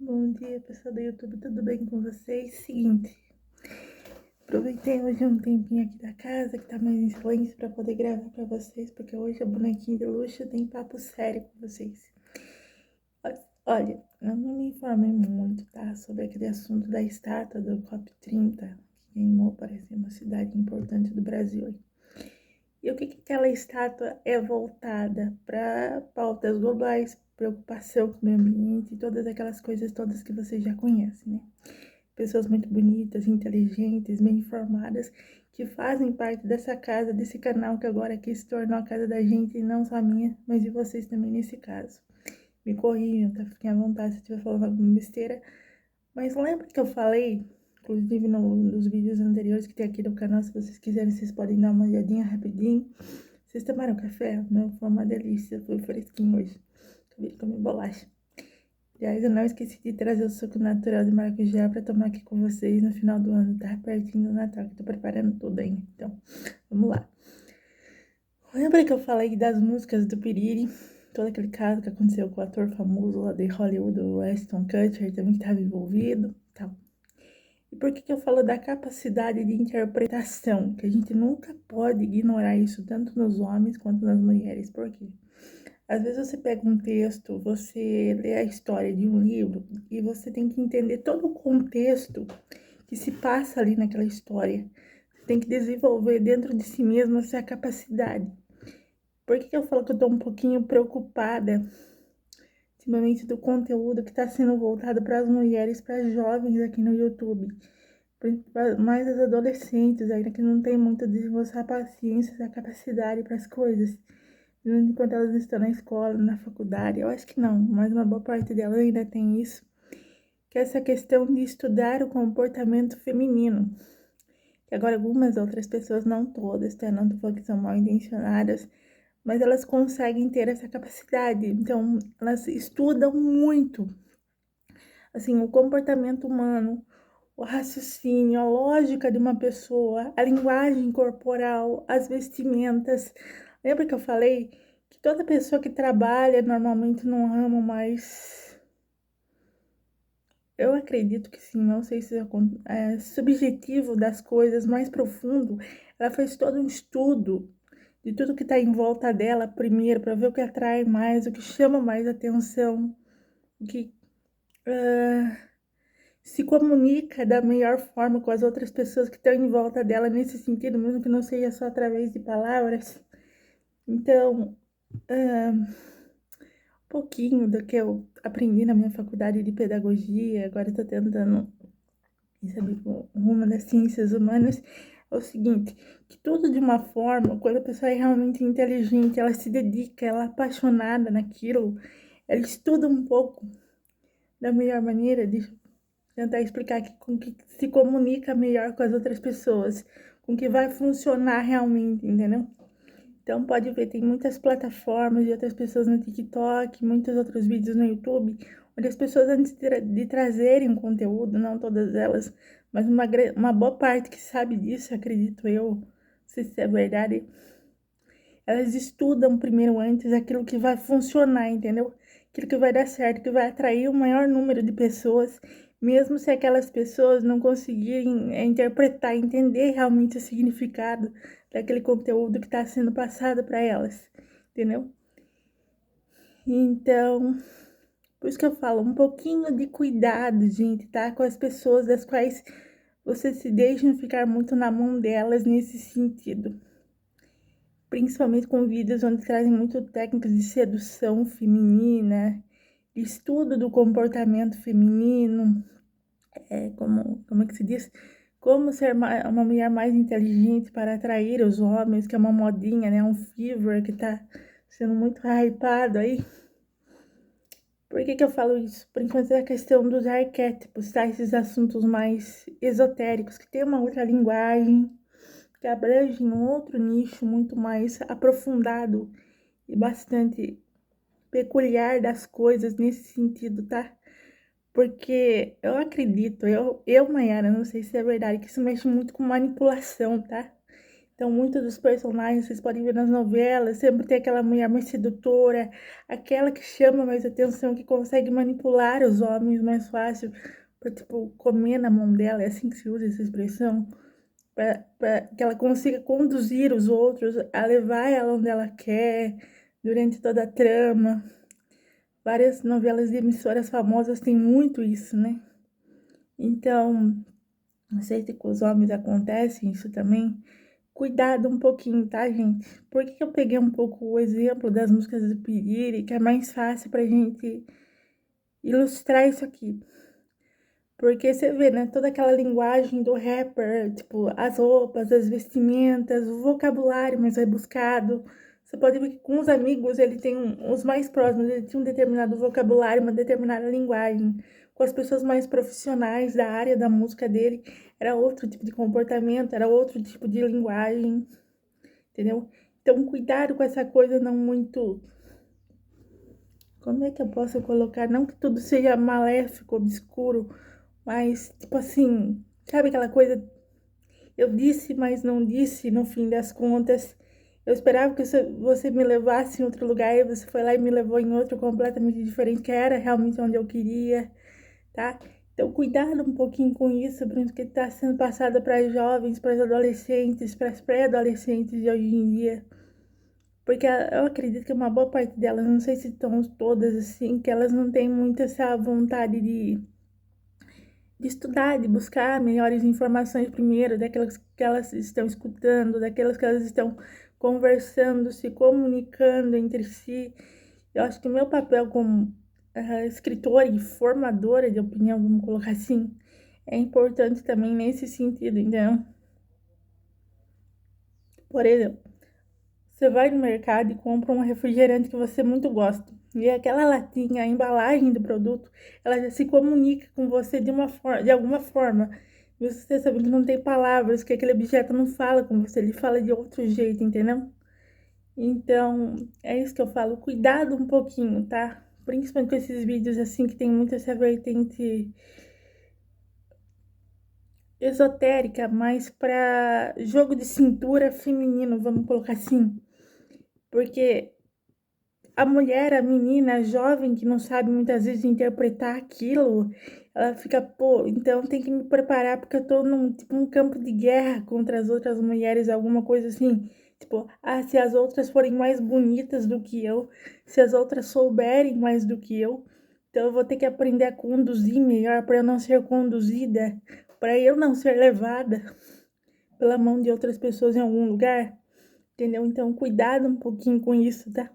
Bom dia, pessoal do YouTube, tudo bem com vocês? Seguinte, aproveitei hoje um tempinho aqui da casa, que tá mais em silêncio, pra poder gravar pra vocês, porque hoje a bonequinha de luxo tem papo sério com vocês. Olha, eu não me informei muito, tá, sobre aquele assunto da estátua do COP30, que queimou, parece, uma cidade importante do Brasil. E o que aquela estátua é voltada para pautas globais, preocupação com o meio ambiente e todas aquelas coisas todas que vocês já conhecem, né? Pessoas muito bonitas, inteligentes, bem informadas, que fazem parte dessa casa, desse canal que agora aqui se tornou a casa da gente, e não só minha, mas de vocês também nesse caso. Me corrijam, tá? Fiquem à vontade se eu estiver falando alguma besteira. Mas lembra que eu falei, inclusive nos vídeos anteriores que tem aqui no canal, se vocês quiserem, vocês podem dar uma olhadinha rapidinho. Vocês tomaram café? Meu, foi uma delícia, foi fresquinho hoje. Acabei de comer bolacha. Aliás, eu não esqueci de trazer o suco natural de maracujá para tomar aqui com vocês no final do ano, tá? Pertinho do Natal, que eu tô preparando tudo ainda. Então, vamos lá. Lembra que eu falei das músicas do Piriri? Todo aquele caso que aconteceu com o ator famoso lá de Hollywood, o Ashton Kutcher, também que estava envolvido, tal. E por que eu falo da capacidade de interpretação? Que a gente nunca pode ignorar isso, tanto nos homens quanto nas mulheres. Por quê? Às vezes você pega um texto, você lê a história de um livro e você tem que entender todo o contexto que se passa ali naquela história. Você tem que desenvolver dentro de si mesmo essa capacidade. Por que eu falo que eu estou um pouquinho preocupada, ultimamente, do conteúdo que está sendo voltado para as mulheres, para as jovens aqui no YouTube? Mais as adolescentes ainda, que não tem muito de desenvolver a paciência, a capacidade para as coisas. Enquanto elas estão na escola, na faculdade, eu acho que não, mas uma boa parte delas ainda tem isso, que é essa questão de estudar o comportamento feminino. Que agora algumas outras pessoas, não todas, tá? Não tô falando que são mal intencionadas, mas elas conseguem ter essa capacidade. Então, elas estudam muito, assim, o comportamento humano, o raciocínio, a lógica de uma pessoa, a linguagem corporal, as vestimentas. Lembra que eu falei que toda pessoa que trabalha normalmente num ramo mais... Eu acredito que sim, não sei se é subjetivo das coisas, mais profundo. Ela fez todo um estudo de tudo que está em volta dela primeiro, para ver o que atrai mais, o que chama mais atenção, o que se comunica da melhor forma com as outras pessoas que estão em volta dela nesse sentido, mesmo que não seja só através de palavras. Então, um pouquinho do que eu aprendi na minha faculdade de pedagogia, agora estou tentando saber o rumo das ciências humanas, é o seguinte, que tudo de uma forma, quando a pessoa é realmente inteligente, ela se dedica, ela é apaixonada naquilo, ela estuda um pouco da melhor maneira, deixa eu tentar explicar aqui, com que se comunica melhor com as outras pessoas, com que vai funcionar realmente, entendeu? Então pode ver, tem muitas plataformas de outras pessoas no TikTok, muitos outros vídeos no YouTube, onde as pessoas antes de trazerem um conteúdo, não todas elas, mas uma boa parte que sabe disso, acredito eu, não sei se é verdade, elas estudam primeiro antes aquilo que vai funcionar, entendeu? Aquilo que vai dar certo, que vai atrair o maior número de pessoas, mesmo se aquelas pessoas não conseguirem interpretar, entender realmente o significado daquele conteúdo que está sendo passado para elas, entendeu? Então, por isso que eu falo, um pouquinho de cuidado, gente, tá? Com as pessoas das quais você se deixa ficar muito na mão delas nesse sentido. Principalmente com vídeos onde trazem muito técnicas de sedução feminina, de estudo do comportamento feminino, como é que se diz? Como ser uma mulher mais inteligente para atrair os homens, que é uma modinha, né? Um fever que tá sendo muito hypado aí. Por que eu falo isso? Por enquanto é a questão dos arquétipos, tá? Esses assuntos mais esotéricos, que tem uma outra linguagem, que abrange um outro nicho muito mais aprofundado e bastante peculiar das coisas nesse sentido, tá? Porque eu acredito, Mayara, não sei se é verdade, que isso mexe muito com manipulação, tá? Então, muitos dos personagens, vocês podem ver nas novelas, sempre tem aquela mulher mais sedutora, aquela que chama mais atenção, que consegue manipular os homens mais fácil, para, tipo, comer na mão dela, é assim que se usa essa expressão, para que ela consiga conduzir os outros a levar ela onde ela quer, durante toda a trama. Várias novelas de emissoras famosas têm muito isso, né? Então, não sei se com os homens acontece isso também. Cuidado um pouquinho, tá, gente? Por que eu peguei um pouco o exemplo das músicas do Piriri, que é mais fácil pra gente ilustrar isso aqui? Porque você vê, né, toda aquela linguagem do rapper, tipo, as roupas, as vestimentas, o vocabulário mais rebuscado. Você pode ver que com os amigos ele tem os mais próximos, ele tinha um determinado vocabulário, uma determinada linguagem. Com as pessoas mais profissionais da área da música dele, era outro tipo de comportamento, era outro tipo de linguagem, entendeu? Então, cuidado com essa coisa não muito... Como é que eu posso colocar? Não que tudo seja maléfico, obscuro, mas, tipo assim, sabe aquela coisa? Eu disse, mas não disse, no fim das contas. Eu esperava que você me levasse em outro lugar e você foi lá e me levou em outro completamente diferente, que era realmente onde eu queria, tá? Então, cuidado um pouquinho com isso, porque está sendo passado para as jovens, para as adolescentes, para as pré-adolescentes de hoje em dia. Porque eu acredito que uma boa parte delas, não sei se estão todas assim, que elas não têm muito essa vontade de estudar, de buscar melhores informações primeiro, daquelas que elas estão escutando, daquelas que elas estão conversando, se comunicando entre si. Eu acho que o meu papel como escritora e formadora de opinião, vamos colocar assim, é importante também nesse sentido, então, por exemplo, você vai no mercado e compra um refrigerante que você muito gosta. E aquela latinha, a embalagem do produto, ela já se comunica com você de alguma forma. Você sabe que não tem palavras, que aquele objeto não fala com você, ele fala de outro jeito, entendeu? Então, é isso que eu falo. Cuidado um pouquinho, tá? Principalmente com esses vídeos assim que tem muito essa vertente esotérica, mas para jogo de cintura feminino, vamos colocar assim. Porque a mulher, a menina, a jovem que não sabe muitas vezes interpretar aquilo, ela fica, pô, então tem que me preparar porque eu tô num, tipo, um campo de guerra contra as outras mulheres, alguma coisa assim. Tipo, ah, se as outras forem mais bonitas do que eu, se as outras souberem mais do que eu, então eu vou ter que aprender a conduzir melhor para eu não ser conduzida, para eu não ser levada pela mão de outras pessoas em algum lugar, entendeu? Então, cuidado um pouquinho com isso, tá?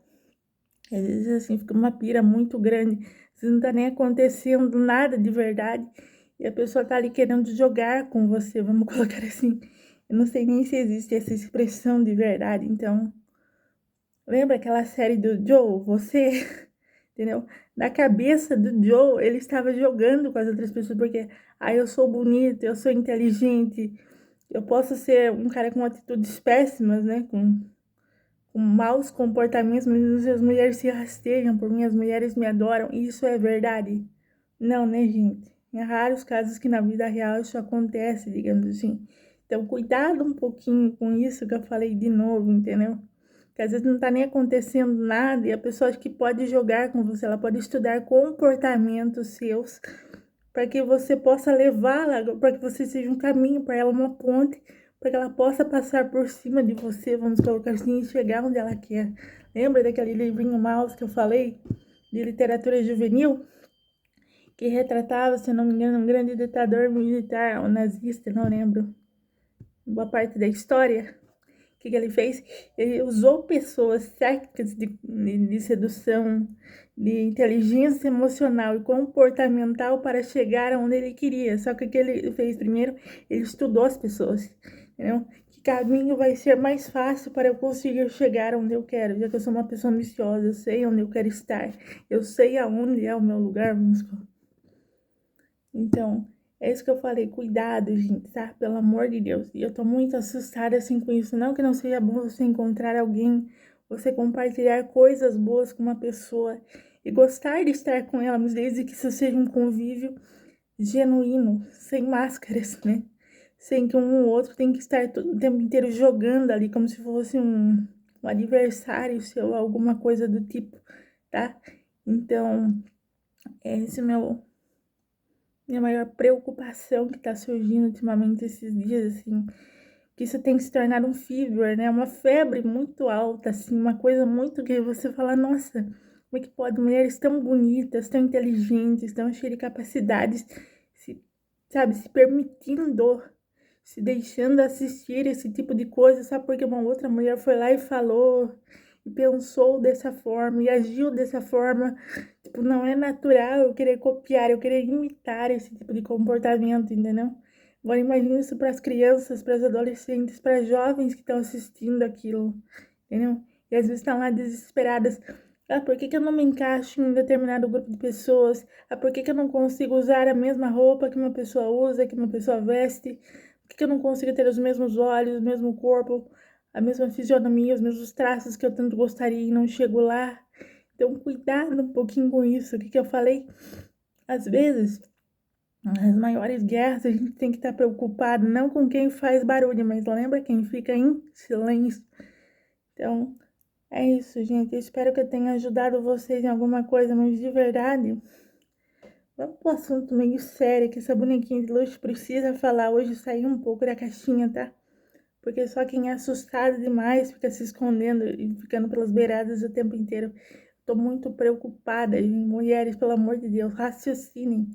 Às vezes, assim, fica uma pira muito grande. Você não tá nem acontecendo nada de verdade. E a pessoa tá ali querendo jogar com você, vamos colocar assim. Eu não sei nem se existe essa expressão de verdade. Então, lembra aquela série do Joe? Você, entendeu? Na cabeça do Joe, ele estava jogando com as outras pessoas. Porque, eu sou bonito, eu sou inteligente. Eu posso ser um cara com atitudes péssimas, né? Com maus comportamentos, mas as mulheres se rastejam por mim, as mulheres me adoram. Isso é verdade? Não, né, gente? Em raros casos que na vida real isso acontece, digamos assim. Então, cuidado um pouquinho com isso que eu falei de novo, entendeu? Que às vezes não tá nem acontecendo nada e a pessoa acha que pode jogar com você, ela pode estudar comportamentos seus para que você possa levá-la, para que você seja um caminho para ela, uma ponte, para que ela possa passar por cima de você, vamos colocar assim, e chegar onde ela quer. Lembra daquele livrinho Mouse que eu falei, de literatura juvenil, que retratava, se não me engano, um grande ditador militar, um nazista, não lembro, boa parte da história. O que ele fez? Ele usou pessoas técnicas de sedução, de inteligência emocional e comportamental para chegar onde ele queria. Só que o que ele fez primeiro, ele estudou as pessoas, entendeu? Que caminho vai ser mais fácil para eu conseguir chegar onde eu quero, já que eu sou uma pessoa ambiciosa, eu sei onde eu quero estar, eu sei aonde é o meu lugar, então, é isso que eu falei, cuidado, gente, tá? Pelo amor de Deus. E eu tô muito assustada, assim, com isso. Não que não seja bom você encontrar alguém, você compartilhar coisas boas com uma pessoa e gostar de estar com ela, mas desde que isso seja um convívio genuíno, sem máscaras, né? sem que um ou outro tem que estar todo o tempo inteiro jogando ali, como se fosse um adversário seu, alguma coisa do tipo, tá? Então, esse é minha maior preocupação que tá surgindo ultimamente esses dias, assim, que isso tem que se tornar um fever, né? Uma febre muito alta, assim, uma coisa muito que você fala, nossa, como é que pode mulheres tão bonitas, tão inteligentes, tão cheias de capacidades, se, sabe, se permitindo, se deixando assistir esse tipo de coisa, sabe? Porque uma outra mulher foi lá e falou, e pensou dessa forma, e agiu dessa forma. Tipo, não é natural eu querer copiar, eu querer imitar esse tipo de comportamento, entendeu? Agora imagina isso para as crianças, para as adolescentes, para as jovens que estão assistindo aquilo, entendeu? E às vezes estão lá desesperadas. Ah, por que eu não me encaixo em um determinado grupo de pessoas? Ah, por que eu não consigo usar a mesma roupa que uma pessoa usa, que uma pessoa veste? Por que eu não consigo ter os mesmos olhos, o mesmo corpo, a mesma fisionomia, os mesmos traços que eu tanto gostaria e não chego lá? Então, cuidado um pouquinho com isso. O que eu falei? Às vezes, nas maiores guerras, a gente tem que estar preocupado não com quem faz barulho, mas lembra quem fica em silêncio. Então, é isso, gente. Eu espero que eu tenha ajudado vocês em alguma coisa, mas de verdade, vamos pro assunto meio sério que essa bonequinha de luxo precisa falar hoje, sair um pouco da caixinha, tá? Porque só quem é assustado demais fica se escondendo e ficando pelas beiradas o tempo inteiro. Tô muito preocupada, gente. Mulheres, pelo amor de Deus, raciocinem,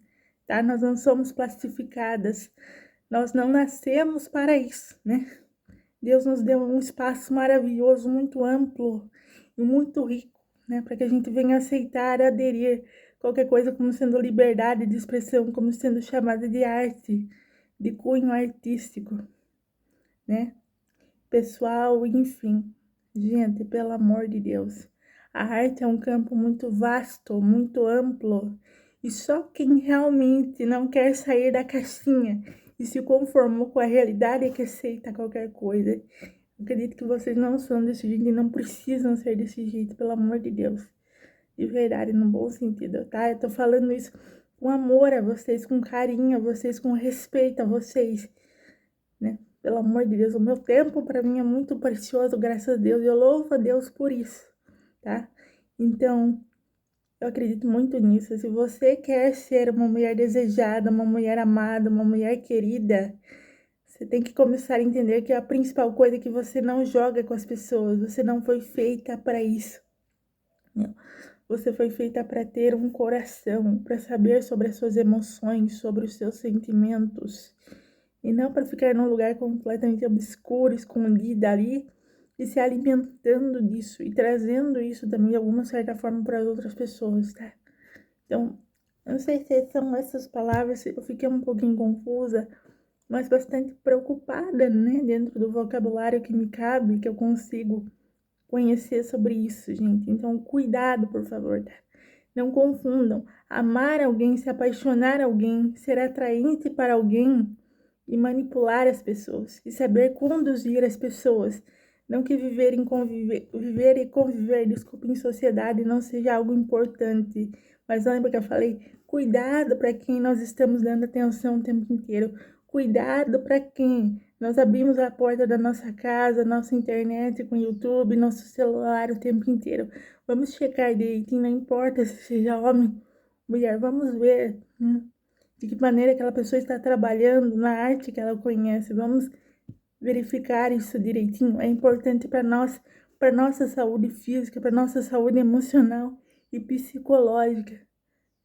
tá? Nós não somos plastificadas. Nós não nascemos para isso, né? Deus nos deu um espaço maravilhoso, muito amplo e muito rico, né? Para que a gente venha aceitar, aderir qualquer coisa como sendo liberdade de expressão, como sendo chamada de arte, de cunho artístico, né? Pessoal, enfim. Gente, pelo amor de Deus. A arte é um campo muito vasto, muito amplo. E só quem realmente não quer sair da caixinha e se conformou com a realidade é que aceita qualquer coisa. Eu acredito que vocês não são desse jeito e não precisam ser desse jeito, pelo amor de Deus. De verdade, no bom sentido, tá? Eu tô falando isso com amor a vocês, com carinho a vocês, com respeito a vocês, né? Pelo amor de Deus, o meu tempo para mim é muito precioso, graças a Deus, e eu louvo a Deus por isso, tá? Então, eu acredito muito nisso. Se você quer ser uma mulher desejada, uma mulher amada, uma mulher querida, você tem que começar a entender que a principal coisa é que você não joga com as pessoas, você não foi feita para isso. Não. Você foi feita para ter um coração, para saber sobre as suas emoções, sobre os seus sentimentos. E não para ficar num lugar completamente obscuro, escondida ali, e se alimentando disso e trazendo isso também de alguma certa forma para as outras pessoas, tá? Então, não sei se são essas palavras, eu fiquei um pouquinho confusa, mas bastante preocupada, né? Dentro do vocabulário que me cabe, que eu consigo conhecer sobre isso, gente. Então, cuidado, por favor, tá? Não confundam. Amar alguém, se apaixonar alguém, ser atraente para alguém e manipular as pessoas, e saber conduzir as pessoas. Não que viver e conviver, desculpa, em sociedade não seja algo importante. Mas lembra que eu falei? Cuidado para quem nós estamos dando atenção o tempo inteiro. Cuidado para quem nós abrimos a porta da nossa casa, nossa internet com YouTube, nosso celular o tempo inteiro. Vamos checar direitinho, não importa se seja homem, mulher, vamos ver, né? De que maneira aquela pessoa está trabalhando na arte que ela conhece. Vamos verificar isso direitinho. É importante para nós, para nossa saúde física, para nossa saúde emocional e psicológica.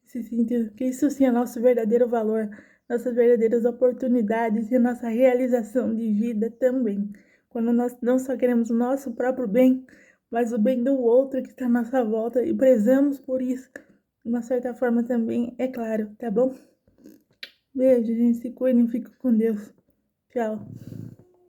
Nesse sentido, que isso sim é nosso verdadeiro valor, nossas verdadeiras oportunidades e nossa realização de vida também. Quando nós não só queremos o nosso próprio bem, mas o bem do outro que está à nossa volta e prezamos por isso, de uma certa forma também, é claro, tá bom? Beijo, gente. Se cuidem. Fiquem com Deus. Tchau.